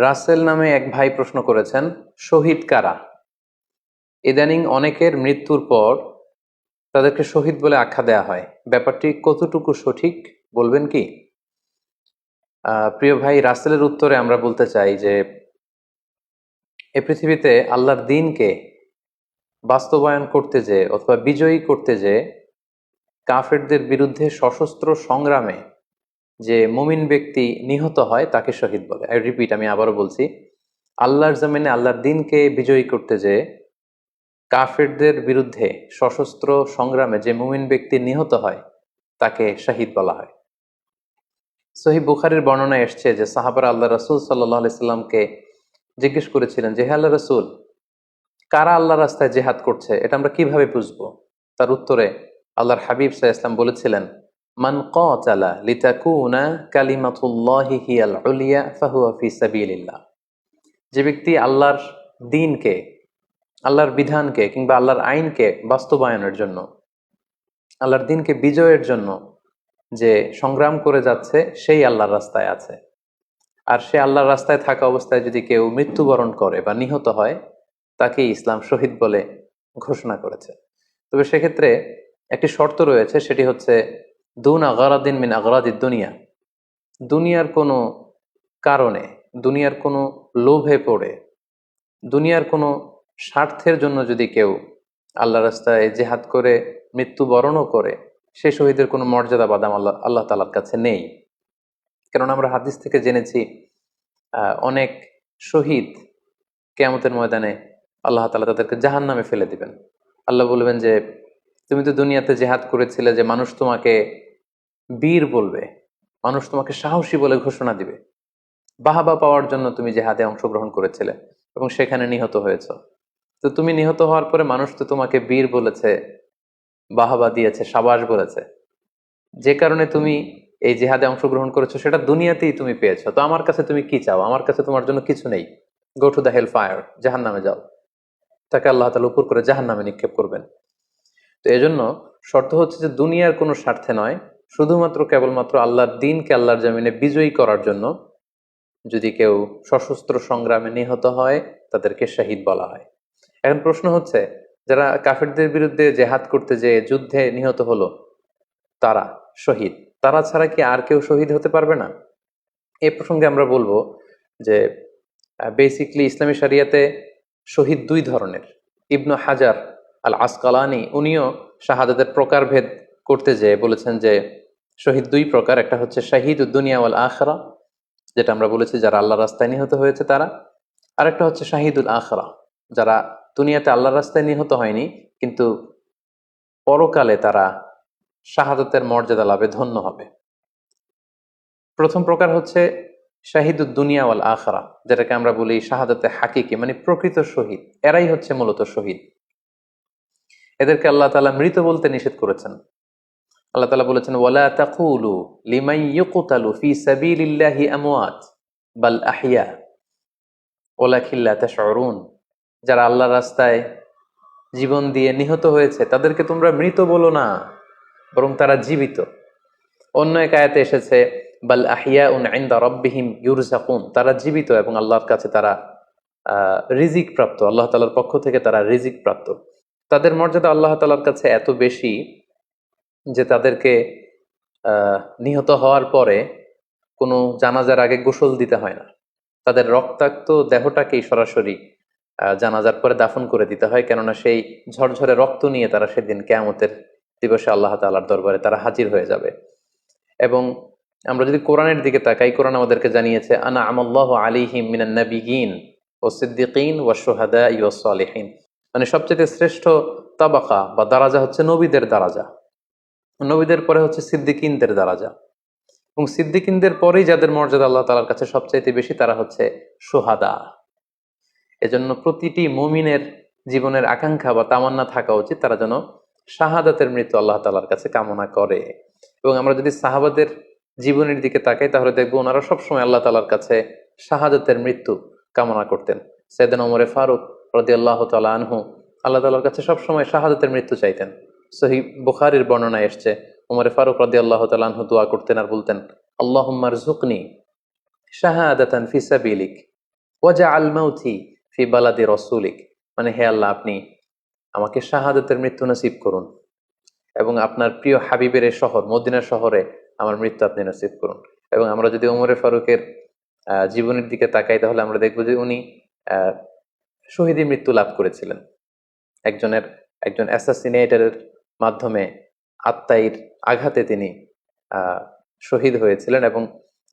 রাসেল নামে এক ভাই প্রশ্ন করেছেন, শহীদ কারা? ইদানিং অনেকের মৃত্যুর পর তাদেরকে শহীদ বলে আখ্যা দেয়া হয়। ব্যাপারটি কতটুকু সঠিক বলবেন কি? প্রিয় ভাই, রাসেলের উত্তরে আমরা বলতে চাই যে এ পৃথিবীতে আল্লাহর দ্বীনকে বাস্তবায়ন করতে যে অথবা বিজয়ী করতে যে কাফেরদের বিরুদ্ধে সশস্ত্র সংগ্রামে যে মুমিন ব্যক্তি নিহত হয় তাকে শহীদ বলে। আই রিপিট, আমি আবারও বলছি, আল্লাহর জমিনে আল্লাহর দ্বীনকে বিজয়ী করতে যে কাফেরদের বিরুদ্ধে সশস্ত্র সংগ্রামে যে মুমিন ব্যক্তি নিহত হয় তাকে শহীদ বলা হয়। সহিহ বুখারীর বর্ণনায় এসছে যে সাহাবারা আল্লাহ রাসূল সাল্লাল্লাহু আলাইহি সাল্লামকে জিজ্ঞেস করেছিলেন যে, হে আল্লাহ রাসূল, কারা আল্লাহ রাস্তায় জিহাদ করছে এটা আমরা কিভাবে বুঝবো? তার উত্তরে আল্লাহর হাবিব সাল্লাল্লাহু আলাইহি সাল্লাম বলেছিলেন, মান কাতালা লিতাকুনা কালিমাতুল্লাহি হিয়াল উলিয়া ফাহুয়া ফি সাবিলিল্লাহ। যে ব্যক্তি আল্লাহর দ্বীনকে, আল্লাহর বিধানকে কিংবা আল্লাহর আইনকে বাস্তবায়নের জন্য, আল্লাহর দ্বীনকে বিজয়ের জন্য যে সংগ্রাম করে যাচ্ছে সেই আল্লাহর রাস্তায় আছে। আর সে আল্লাহর রাস্তায় থাকা অবস্থায় যদি কেউ মৃত্যুবরণ করে বা নিহত হয় তাকে ইসলাম শহীদ বলে ঘোষণা করেছে। তবে সেক্ষেত্রে একটি শর্ত রয়েছে, সেটি হচ্ছে দুন আগারাদিন মিন আগারাদিদ দুনিয়া। দুনিয়ার কোনো কারণে, দুনিয়ার কোনো লোভে পড়ে, দুনিয়ার কোনো স্বার্থের জন্য যদি কেউ আল্লাহ রাস্তায় জেহাদ করে মৃত্যুবরণও করে, সে শহীদের কোনো মর্যাদা বাদাম আল্লাহ তাআলার কাছে নেই। কারণ আমরা হাদিস থেকে জেনেছি অনেক শহীদ কিয়ামতের ময়দানে আল্লাহ তাআলা তাদেরকে জাহান্নামে ফেলে দিবেন। আল্লাহ বলবেন যে, তুমি তো দুনিয়াতে জেহাদ করেছিলে যে মানুষ তোমাকে বীর বলবে, মানুষ তোমাকে সাহসী বলে ঘোষণা দিবে, বাহাবা পাওয়ার জন্য তুমি জেহাদে অংশগ্রহণ করেছিলে এবং সেখানে নিহত হয়েছ। তো তুমি নিহত হওয়ার পরে মানুষ তো তোমাকে বীর বলেছে, বাহাবা দিয়েছে, সাবাস বলেছে, যে কারণে তুমি এই জিহাদে অংশগ্রহণ করেছো সেটা দুনিয়াতেই তুমি পেয়েছো। তো আমার কাছে তুমি কি চাও? আমার কাছে তোমার জন্য কিছু নেই। Go to the hell fire, জাহান্নামে যাও। তাকে আল্লাহ তাআলা উপর করে জাহান্নামে নিক্ষেপ করবেন। তো এজন্য শর্ত হচ্ছে যে দুনিয়ার কোনো স্বার্থে নয়, শুধুমাত্র কেবলমাত্র আল্লাহর দ্বীনকে আল্লাহর জমিনে বিজয়ী করার জন্য যদি কেউ সশস্ত্র সংগ্রামে নিহত হয় তাদেরকে শহীদ বলা হয়। এখন প্রশ্ন হচ্ছে, যারা কাফেরদের বিরুদ্ধে জেহাদ করতে যেয়ে যুদ্ধে নিহত হলো তারা শহীদ, তারা ছাড়া কি আর কেউ শহীদ হতে পারবে না? এই প্রসঙ্গে আমরা বলবো যে বেসিকলি ইসলামী শরিয়াতে শহীদ দুই ধরনের। ইবনু হাজার আল আসকালানি উনিও শাহাদাতের প্রকারভেদ করতে যেয়ে বলেছেন যে শহীদ দুই প্রকার। একটা হচ্ছে শাহিদ দুনিয়া ওয়াল আখরা, যেটা আমরা বলেছি যারা আল্লাহ রাস্তায় নিহত হয়েছে তারা। আরেকটা হচ্ছে শাহিদুল আখরা, যারা দুনিয়াতে আল্লাহর রাস্তায় নিহত হয়নি কিন্তু পরকালে তারা শাহাদাতের মর্যাদা লাভে ধন্য হবে। প্রথম প্রকার হচ্ছে শাহিদুদ দুনিয়া ওয়াল আখরা, যেটাকে আমরা বলি শাহাদাতে হাকিকি, মানে প্রকৃত শহীদ। এরাই হচ্ছে মূলত শহীদ। এদেরকে আল্লাহ তাআলা মৃত বলতে নিষেধ করেছেন। আল্লাহ তাআলা বলেছেন, ওয়ালা তাকুলু লিমান ইউকতালু ফি সাবিলিল্লাহি আমওয়াত বাল আহইয়া ওয়ালাকিন লা তাশউরুন। যারা আল্লাহর রাস্তায় জীবন দিয়ে নিহত হয়েছে তাদেরকে তোমরা মৃত বলো না, বরং তারা জীবিত। অন্য এক আয়াতে এসেছে, বাল আহিয়াউন ইনদা রাব্বিহিম ইউরযাকুন, তারা জীবিত এবং আল্লাহর কাছে তারা রিজিক প্রাপ্ত, আল্লাহ তাআলার পক্ষ থেকে তারা রিজিক প্রাপ্ত। তাদের মর্যাদা আল্লাহ তাআলার কাছে এত বেশি যে তাদেরকে নিহত হওয়ার পরে কোনো জানাজার আগে গোসল দিতে হয় না। তাদের রক্তাক্ত দেহটাকেই সরাসরি জানাজার পরে দাফন করে দিতে হয়, কেননা সেই ঝরঝরে রক্ত নিয়ে তারা সেদিন কিয়ামতের দিবসে আল্লাহ তাআলার দরবারে তারা হাজির হয়ে যাবে। এবং আমরা যদি কোরআনের দিকে তাকাই, কোরআন আমাদেরকে জানিয়েছে, আনা আমাল্লাহু আলাইহিম মিনান নাবিয়িন ওয়াস সিদ্দিকিন ওয়াশ শুহাদাই ওয়াস সালিহিন, মানে সবচেয়ে শ্রেষ্ঠ তাবাকা বা দারাজা হচ্ছে নবীদের দারাজা, নবীদের পরে হচ্ছে সিদ্দিকিনদের দারাজা, এবং সিদ্দিকিনদের পরেই যাদের মর্যাদা আল্লাহ তাআলার কাছে সবচাইতে বেশি তারা হচ্ছে শুহাদা। এজন্য প্রতিটি মুমিনের জীবনের আকাঙ্ক্ষা বা তামান্না থাকা উচিত তারা যেন শাহাদাতের মৃত্যু আল্লাহ তাআলার কাছে কামনা করে। এবং আমরা যদি সাহাবাদের জীবনের দিকে তাকাই তাহলে দেখবো ওনারা সবসময় আল্লাহ তাআলার কাছে শাহাদাতের মৃত্যু কামনা করতেন। সাইয়েদনা ওমর ফারুক রাদিয়াল্লাহু তাআলা আনহু আল্লাহ তাআলার কাছে সবসময় শাহাদাতের মৃত্যু চাইতেন। সহিহ বুখারীর বর্ণনায় এসছে, ওমর ফারুক রাদিয়াল্লাহু তাআলা আনহু দোয়া করতেন আর বলতেন, আল্লাহুম্মা রযুকনি শাহাদাতান ফি সাবিলিক ওয়াজআল মাউতি ফি বালাদি রাসূলিক, মানে হে আল্লাহ, আপনি আমাকে শাহাদাতের মৃত্যু নসিব করুন এবং আপনার প্রিয় হাবিবের এই শহর মদিনা শহরে আমার মৃত্যু আপনি নসিব করুন। এবং আমরা যদি ওমরে ফারুকের জীবনের দিকে তাকাই, তাহলে আমরা দেখবো যে উনি আহ শহীদী মৃত্যু লাভ করেছিলেন। একজন অ্যাসাসিনেটরের মাধ্যমে আত্মাইর আঘাতে তিনি আহ শহীদ হয়েছিলেন। এবং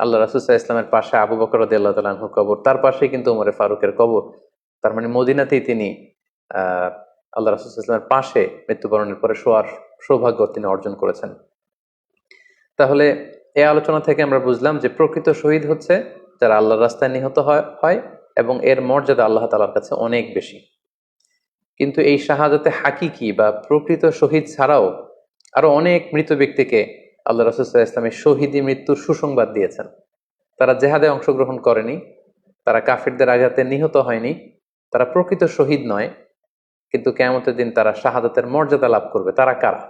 আল্লাহ রাসূল সাল্লাল্লাহু আলাইহি ইসলামের পাশে আবু বকর রাদিয়াল্লাহু তাআলা আনহুর কবর, তার পাশেই কিন্তু ওমরে ফারুকের কবর। তার মানে মদিনাতেই তিনি আহ আল্লাহ রাসূল সাল্লাল্লাহু আলাইহি ইসলামের পাশে মৃত্যুবরণের পরে শোয়ার সৌভাগ্য তিনি অর্জন করেছেন। তাহলে এই আলোচনা থেকে আমরা বুঝলাম যে প্রকৃত শহীদ হচ্ছে যারা আল্লাহর রাস্তায় নিহত হয় এবং এর মর্যাদা আল্লাহ তাআলার কাছে অনেক বেশি। কিন্তু এই শাহাদাতে হাকিকি বা প্রকৃত শহীদ ছাড়াও আরো অনেক মৃত ব্যক্তিকে আল্লাহ রাসূল সাল্লাল্লাহু আলাইহি ওয়াসাল্লাম শহীদী মৃত্যুর সুসংবাদ দিয়েছেন। তারা জেহাদে অংশগ্রহণ করেনি, তারা কাফিরদের আঘাতে নিহত হয়নি, তারা প্রকৃত শহীদ নয়, কিন্তু কিয়ামতের দিন তারা শাহাদাতের মর্যাদা লাভ করবে। তারা কারা?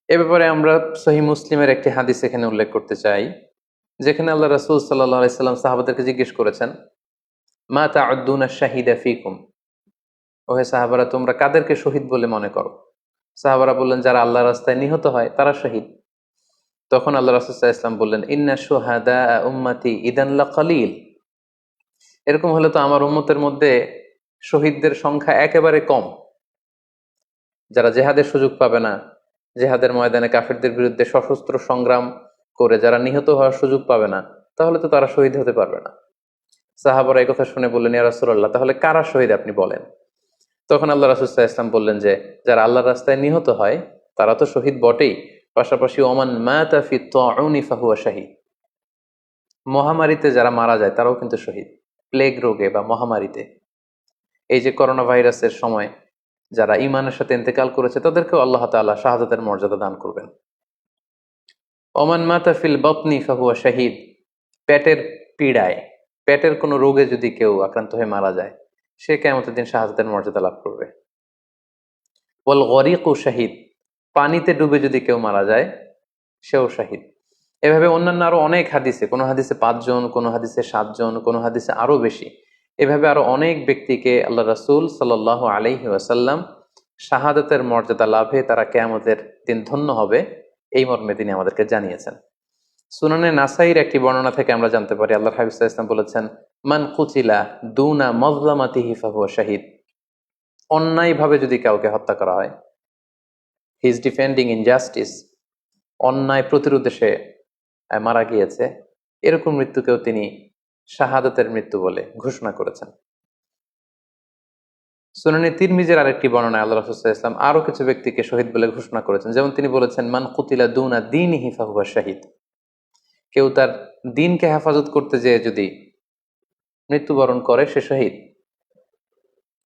এ ব্যাপারে আমরা সহিহ মুসলিমের একটি হাদিস এখানে উল্লেখ করতে চাই, যেখানে আল্লাহ রাসূল সাল্লাল্লাহু আলাইহি সাল্লাম সাহাবাদেরকে জিজ্ঞেস করেছেন, মা তা'উদ্দুনা শাহিদা ফীকুম, ওহে সাহাবারা, তোমরা কাদেরকে শহীদ বলে মনে করো? সাহাবারা বললেন, যারা আল্লাহর রাস্তায় নিহত হয় তারা শহীদ। তখন আল্লাহ রাসূল সাল্লাল্লাহু আলাইহি ওয়াসাল্লাম বললেন, ইন্না শুহাদা উম্মতি ইদান লাকালিল, এরকম হলে তো আমার উম্মতের মধ্যে শহীদদের সংখ্যা একেবারে কম। যারা জেহাদের সুযোগ পাবে না, জেহাদের ময়দানে কাফিরদের বিরুদ্ধে সশস্ত্র সংগ্রাম করে যারা নিহত হওয়ার সুযোগ পাবে না, তাহলে তো তারা শহীদ হতে পারবে না। সাহাবারা এই কথা শুনে বললেন, ইয়া রাসূলুল্লাহ, তাহলে কারা শহীদ আপনি বলেন। তখন আল্লাহ রাসূল সাল্লাল্লাহু আলাইহি ওয়াসাল্লাম বললেন যে, যারা আল্লাহর রাস্তায় নিহত হয় তারা তো শহীদ বটেই, পাশাপাশি ওমান মাতা ফি তাউনি ফাহুয়া শাহীদ, মহামারীতে যারা মারা যায় তারাও কিন্তু শহীদ। প্লেগ রোগে বা মহামারীতে, এই যে করোনা ভাইরাসের সময় যারা ঈমানের সাথে ইন্তেকাল করেছে তাদেরকেও আল্লাহ তাআলা শাহাদাতের মর্যাদা দান করবেন। ওমান মাতা ফিল বাতনি ফাহুয়া শাহীদ, পেটের পীড়ায়, পেটের কোনো রোগে যদি কেউ আক্রান্ত হয়ে মারা যায়, সে কিয়ামতের দিন শাহাদাতের মর্যাদা লাভ করবে। ওয়াল গরিকু শাহীদ, পানিতে ডুবে যদি কেউ মারা যায় সেও শাহীদ। এভাবে অন্যান্য আরো অনেক হাদিসে, কোনো হাদিসে 5 জন, কোনো হাদিসে 7 জন, কোনো হাদিসে আরো বেশি, এভাবে আরো অনেক ব্যক্তিকে আল্লাহ রাসূল সাল্লাল্লাহু আলাইহি ওয়াসাল্লাম শাহাদাতের মর্যাদা লাভে তারা কিয়ামতের দিন ধন্য হবে এই মর্মে তিনি আমাদেরকে জানিয়েছেন। সুনানে নাসাইর একটি বর্ণনা থেকে আমরা জানতে পারি, আল্লাহর হাবিব সাল্লাল্লাহু আলাইহি ওয়াসাল্লাম বলেছেন, মান কুতিলা দুনা মাজলামাতিহি ফাহুয়া শাহীদ, অন্যায়ভাবে যদি কাউকে হত্যা করা হয়, হি ইজ ডিফেন্ডিং ইনজাস্টিস, অন্যায় প্রতিরোধে সে মারা গিয়েছে, এরকম মৃত্যুকেও তিনি শাহাদাতের মৃত্যু বলে ঘোষণা করেছেন। সুনানে তিরমিজির আরেকটি বর্ণনায় আল্লাহ রাসূল সাল্লাল্লাহু আলাইহি ওয়াসাল্লাম আরো কিছু ব্যক্তিকে শহীদ বলে ঘোষণা করেছেন। যেমন তিনি বলেছেন, মান কুতিলা দুনা দীনিহি ফাহুয়া শাহীদ, কেউ তার দ্বীনকে হেফাজত করতে যেয়ে যদি মৃত্যুবরণ করে সে শহীদ।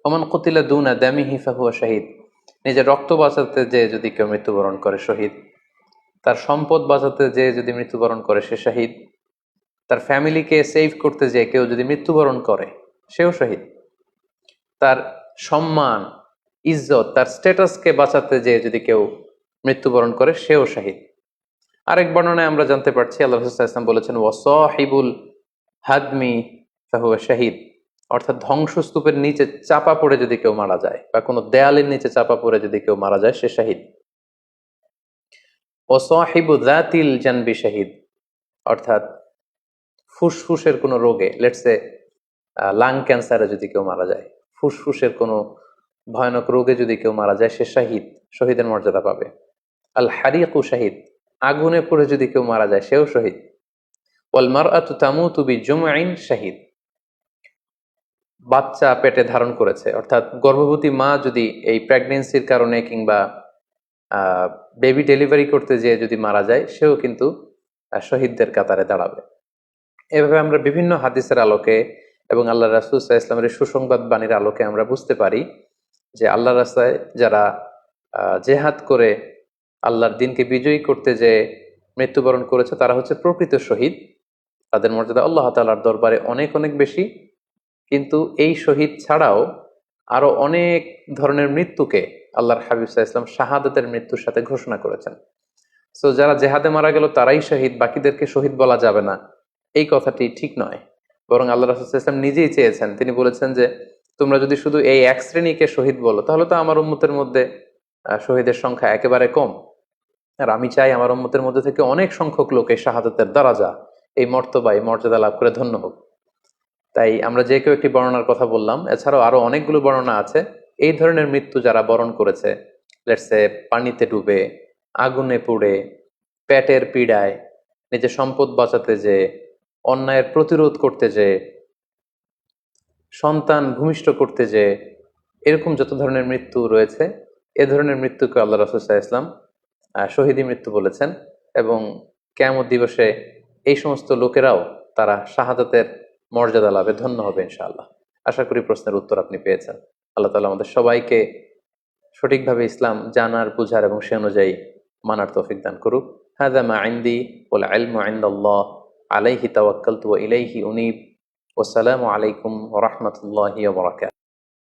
ওমান কুতিলা দুনা দামিহি ফাহুয়া শাহীদ, নিজের রক্ত বাঁচাতে যেয়ে যদি কেউ মৃত্যুবরণ করে শহীদ। তার সম্পদ বাঁচাতে যেয়ে যদি মৃত্যুবরণ করে সে শহীদ। তার ফ্যামিলিকে সেভ করতে যেয়ে কেউ যদি মৃত্যুবরণ করে সেও শহীদ। তার সম্মান, ইজ্জত, তার স্ট্যাটাসকে বাঁচাতে যেয়ে যদি কেউ মৃত্যুবরণ করে সেও শহীদ। আরেক বর্ণনায় আমরা জানতে পারছি, আল্লাহ রাসূল সাল্লাল্লাহু আলাইহি ওয়াসাল্লাম বলেছেন, ওয়াসাহিবুল হাদমি ফাহুয়া শাহীদ, অর্থাৎ ধ্বংসস্তূপের নিচে চাপা পড়ে যদি কেউ মারা যায় বা কোনো দেয়ালের নিচে চাপা পড়ে যদি কেউ মারা যায় সে শহীদ। ওয়াসাহিবু যাতিল জানবি শাহীদ, অর্থাৎ ফুসফুসের কোনো রোগে, লেটসে লাং ক্যান্সারে যদি কেউ মারা যায়, ফুসফুসের কোনো ভয়ানক রোগে যদি কেউ মারা যায় সে শাহীদ, শহীদের মর্যাদা পাবে। আল হারিকু শাহীদ, আগুনে পড়ে যদি কেউ মারা যায় সেও শহীদ। ওয়াল মারআতু তামুতু বিজুমইন শাহীদ, বাচ্চা পেটে ধারণ করেছে, অর্থাৎ গর্ভবতী মা যদি এই প্রেগনেন্সির কারণে কিংবা বেবি ডেলিভারি করতে যেয়ে যদি মারা যায় সেও কিন্তু শহীদদের কাতারে দাঁড়াবে। এভাবে আমরা বিভিন্ন হাদিসের আলোকে এবং আল্লাহ রাসূল সাল্লাল্লাহু আলাইহি ওয়াসাল্লামের সুসংবাদ বাণীর আলোকে আমরা বুঝতে পারি যে আল্লাহর রাস্তায় যারা জেহাদ করে আল্লাহর দ্বীনকে বিজয়ী করতে যে মৃত্যুবরণ করেছে তারা হচ্ছে প্রকৃত শহীদ। তাদের মর্যাদা আল্লাহ তাআলার দরবারে অনেক অনেক বেশি। কিন্তু এই শহীদ ছাড়াও আরো অনেক ধরনের মৃত্যুকে আল্লাহর হাবিব সাল্লাল্লাহু আলাইহি ওয়াসাল্লাম শাহাদাতের মৃত্যুর সাথে ঘোষণা করেছেন। সো যারা জেহাদে মারা গেল তারাই শহীদ, বাকিদেরকে শহীদ বলা যাবে না, এই কথাটি ঠিক নয়। বরং আল্লাহ রাসূল সাল্লাল্লাহু আলাইহি ওয়াসাল্লাম নিজেই চেয়েছেন, তিনি বলেছেন যে তোমরা যদি শুধু এই এক শ্রেণীকে শহীদ বলো তাহলে তো আমার উম্মতের মধ্যে শহীদের সংখ্যা একেবারে কম। আর আমি চাই আমার উম্মতের মধ্যে থেকে অনেক সংখ্যক লোক এই শাহাদাতের দারাজা, এই মর্তবা, এই মর্যাদা লাভ করে ধন্য হোক। তাই আমরা যে কেউ একটি বর্ণনার কথা বললাম, এছাড়াও আরো অনেকগুলো বর্ণনা আছে এই ধরনের মৃত্যু যারা বরণ করেছে, লেটসে পানিতে ডুবে, আগুনে পুড়ে, পেটের পীড়ায়, নিজের সম্পদ বাঁচাতে যে, অন্যায়ের প্রতিরোধ করতে যে, সন্তান ভূমিষ্ঠ করতে যে, এরকম যত ধরনের মৃত্যু রয়েছে এ ধরনের মৃত্যুকে আল্লাহ রাসূল সাল্লাল্লাহু আলাইহি ওয়াসাল্লাম শহীদী মৃত্যু বলেছেন। এবং কিয়ামত দিবসে এই সমস্ত লোকেরাও তারা শাহাদাতের মর্যাদা লাভে ধন্য হবে ইনশাআল্লাহ। আশা করি প্রশ্নের উত্তর আপনি পেয়েছেন। আল্লাহ তাআলা আমাদের সবাইকে সঠিকভাবে ইসলাম জানার, বুঝার এবং সে অনুযায়ী মানার তৌফিক দান করুক। হাযা মা ইনদি ওয়াল ইলমু ইনদাল্লাহ আলাইহি তাওয়াক্কালতু ওয়া ইলাইহি উনীব। ওয়াসসালামু আলাইকুম ওয়া রাহমাতুল্লাহি ওয়া বারাকাতুহু।